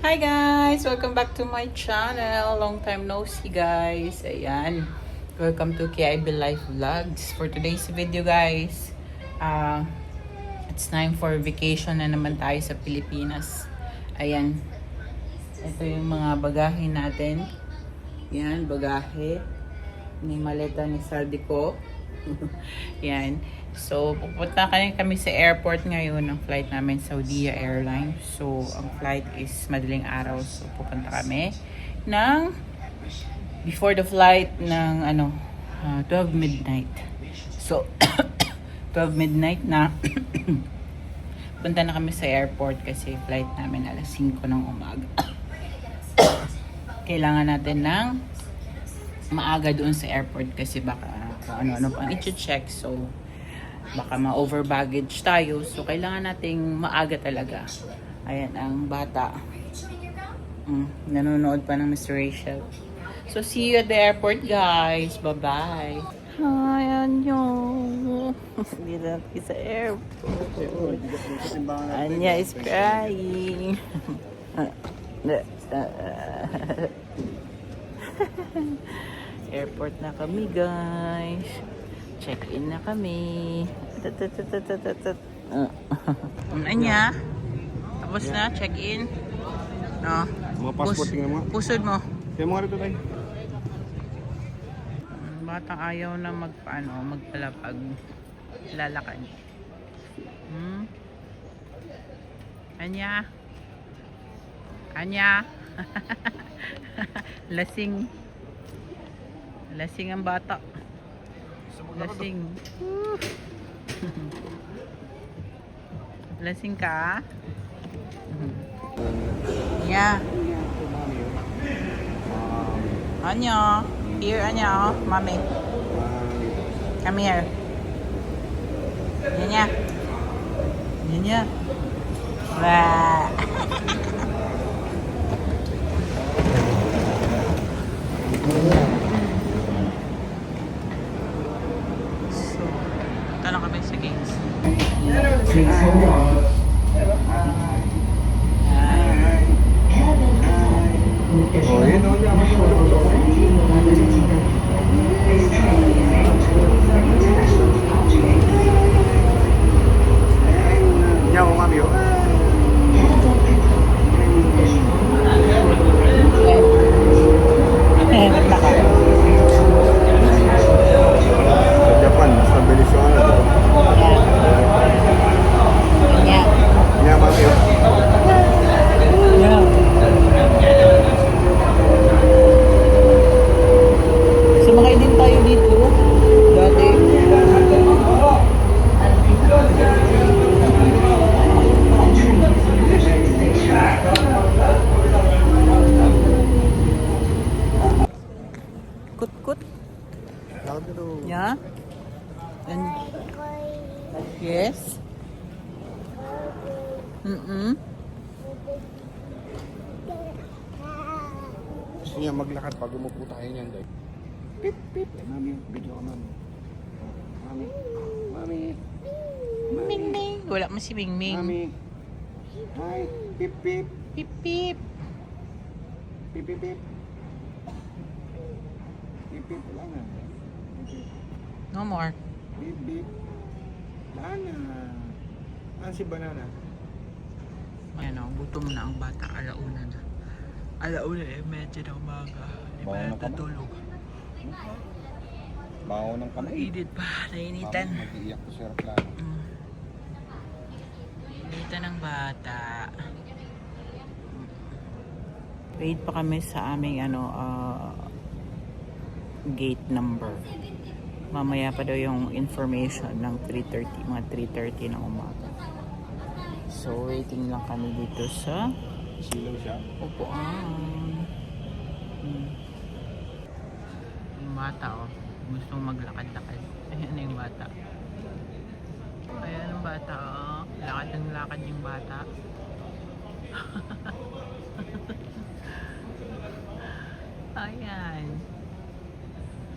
Hi guys! Welcome back to my channel. Long time no see guys. Ayan. Welcome to KIB Life Vlogs. For today's video guys, it's time for vacation na naman tayo sa Pilipinas. Ayan. Ito yung mga bagahe natin. Yan, bagahe. Ni maleta ni Saldi ko. Yan. So, pupunta kami sa airport ngayon ng flight namin, Saudia Airlines. So, ang flight is madaling araw. So, pupunta kami ng before the flight ng 12 midnight. So, 12 midnight na punta na kami sa airport kasi flight namin alas 5 ng umaga. Kailangan natin ng maaga doon sa airport kasi baka ano-ano pang i-check. So, baka ma-over baggage tayo. So, kailangan nating maaga talaga. Ayan, ang bata. Nanonood pa ng Mr. Rachel. So, see you at the airport, guys. Bye-bye. Hi, Anyo. Dito natin sa airport. Anya is crying. Airport na kami, guys. Check-in na kami. Anya? Tapos na, check-in. No? Mga passport tingnan mo. Pusod mo. Kaya mga rito tayo. Batang ayaw na magpalapag. Lalakad. Anya? Anya? Lasing. Lasing ang bata. Lasing. Lasing ka? Yeah. Anya. Here, Anya. Mommy. Come here. Nya. Nya. Wah. Na kami sa gates. Please hold on. Oh, yun o. Yan o, mami o. Sa Japan, stabilis yung ano. Nya. Yan, mami o. Sumakay din tayo dito. Dati. Kut-kut. Tawag ito. Yeah. And yes. Gusto niya maglakad pag umupo tayo niyan, day. Pip, pip. Mami, video ka, mami. Mami. Mami. Ming Ming. Wala mo si Ming Ming. Mami. Hi. Pip, pip. Pip pip. Pip, pip, pip. Pip, pip. Wala na. Pip, pip. No more. Bip, bip. Banana. Ano si Banana? Ayan o, gutom na ang bata. Alauna na. Alauna eh, medyo na umaga. Hindi pa Bawa ng kamay. natutulog. Baho ng kamay. Init pa, nainitan. Mag-iiyak ko si Raplano. Nainitan ng bata. Wait pa kami sa aming gate number. Mamaya pa daw yung information ng 3:30, mga 3:30 ng umaga. So, waiting lang kami dito sa Silaw siya. upuan. Yung bata, oh. Gustong maglakad-lakad. Ayan na yung bata. Ayan ang bata, oh. Lakad ng lakad yung bata. Ayan.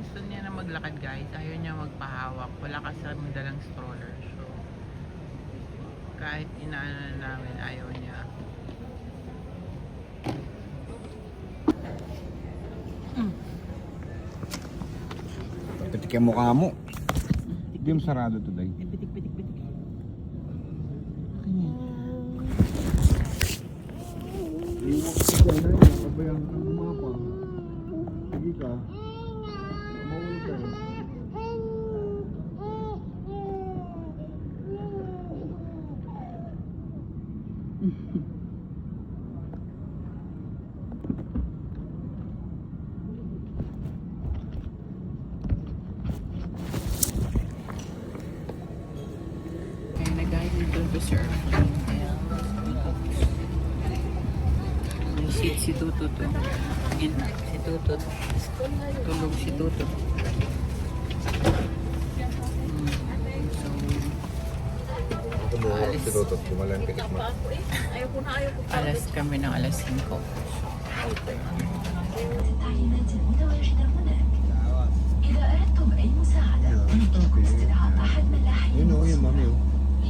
Gusto niya na maglakad, guys. Ayaw niya magpahawak. Wala kasi dalang stroller. So, kahit inaano na namin, ayaw niya. kaya mukha mo. Hindi mo sarado to, day. Pitik, pitik, pitik. Iwak ka dyan, ay. Nakabayang ka gumapa. Sige ka. Mawal ka eh. Kaya nag-guide dito to surf. May seat si Tuto to. Yan na, si Tuto. Tulog si Tuto. Kumuha si Tutot, gumalang ticket mo. Alas kami ng alas 5. التعليمات المتواجدة هناك. إذا أردتم أي مساعدة يمكنكم استدعاء أحد من لاحقين Yun o, yun mami o.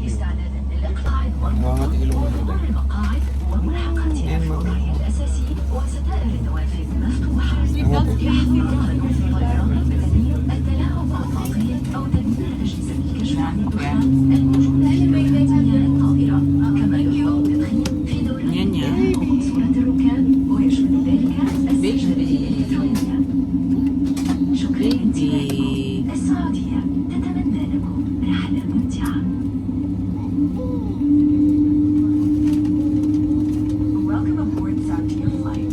لاستعداد للإقعاد Hangat ilong mo ومرور day. المقاعد وملحقاتها الفضائية الأساسية وستائر النوافذ مفتوحة. يحظى الراهن في الطيران المدني التلاعب بالطاقية أو تدمير أجهزة الكشف عن الدخان الموجودة في ميدان الطائرة، كما يحظر التدخين في دورات Yan yan. صورة الركاب ويشمل ذلك السجل الإلكترونية. شكرا لانتباهكم. السعودية تتمنى لكم رحلة ممتعة. Welcome aboard Saudia flight.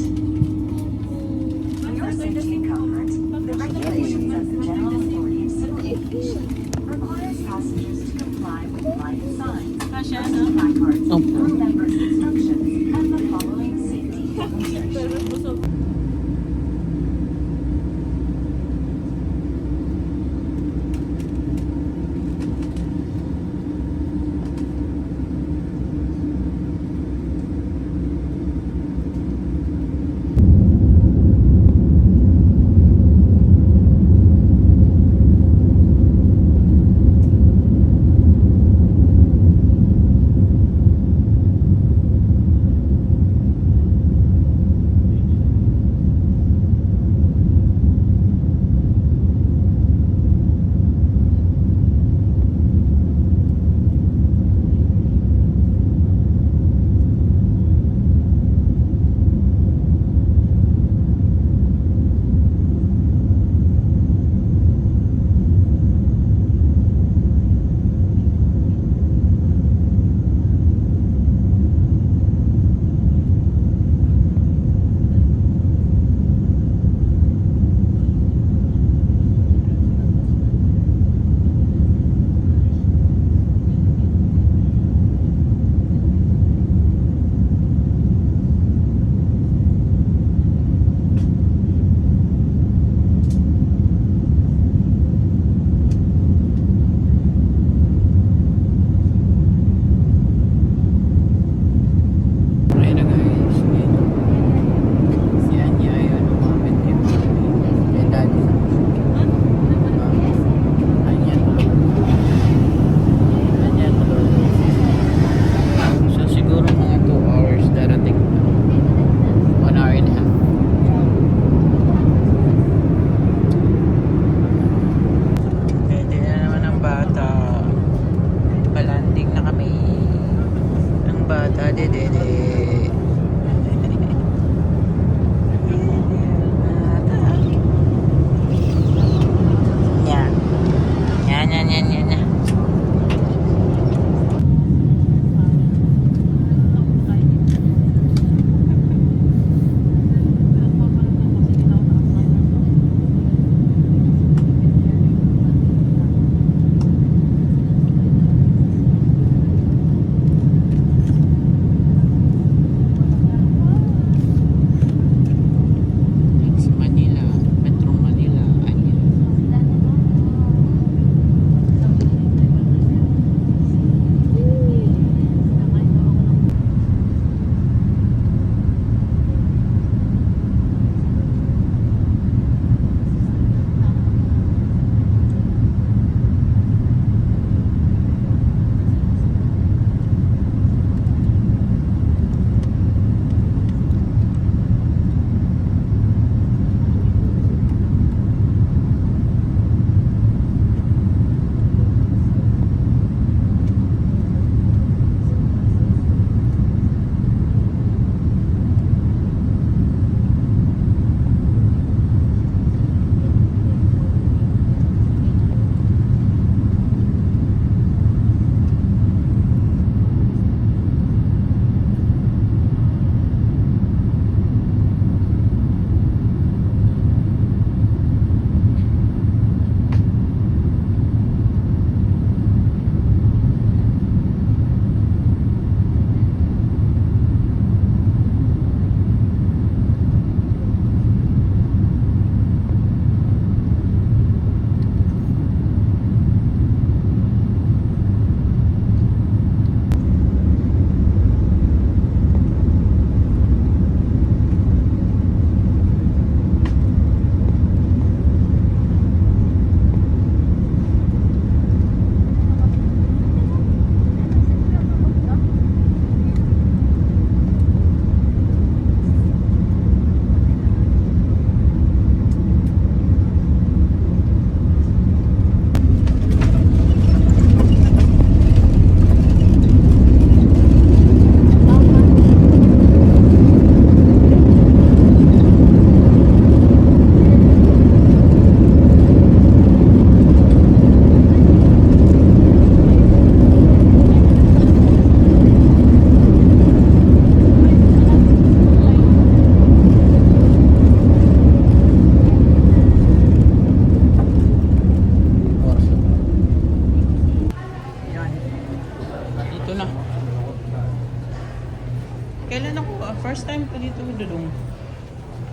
For your safety and comfort, the regulations of the General Authority of Civil Aviation requires passengers to comply with flight signs, personal placards, crew members' instructions, and the following safety measures.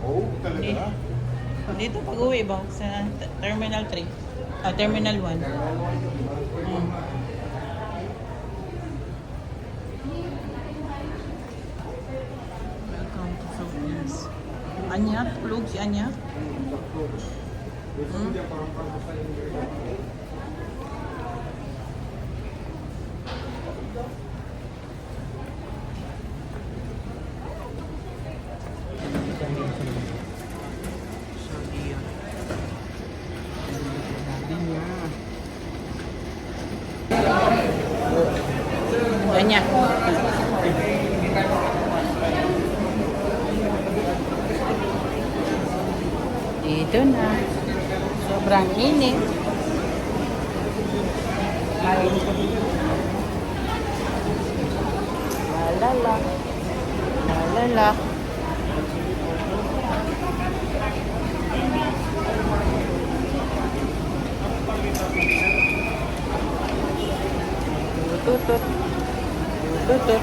Oh, talaga? Dito pag-uwi ba? Sa Terminal 3. Ah, Terminal 1. Hmm. Welcome to Philippines. Anya? Tulog si Anya? Hmm? Sorry yun. Anya. Dito na. Sobrang init. Lalala. Lalala. Tutut. Tutut.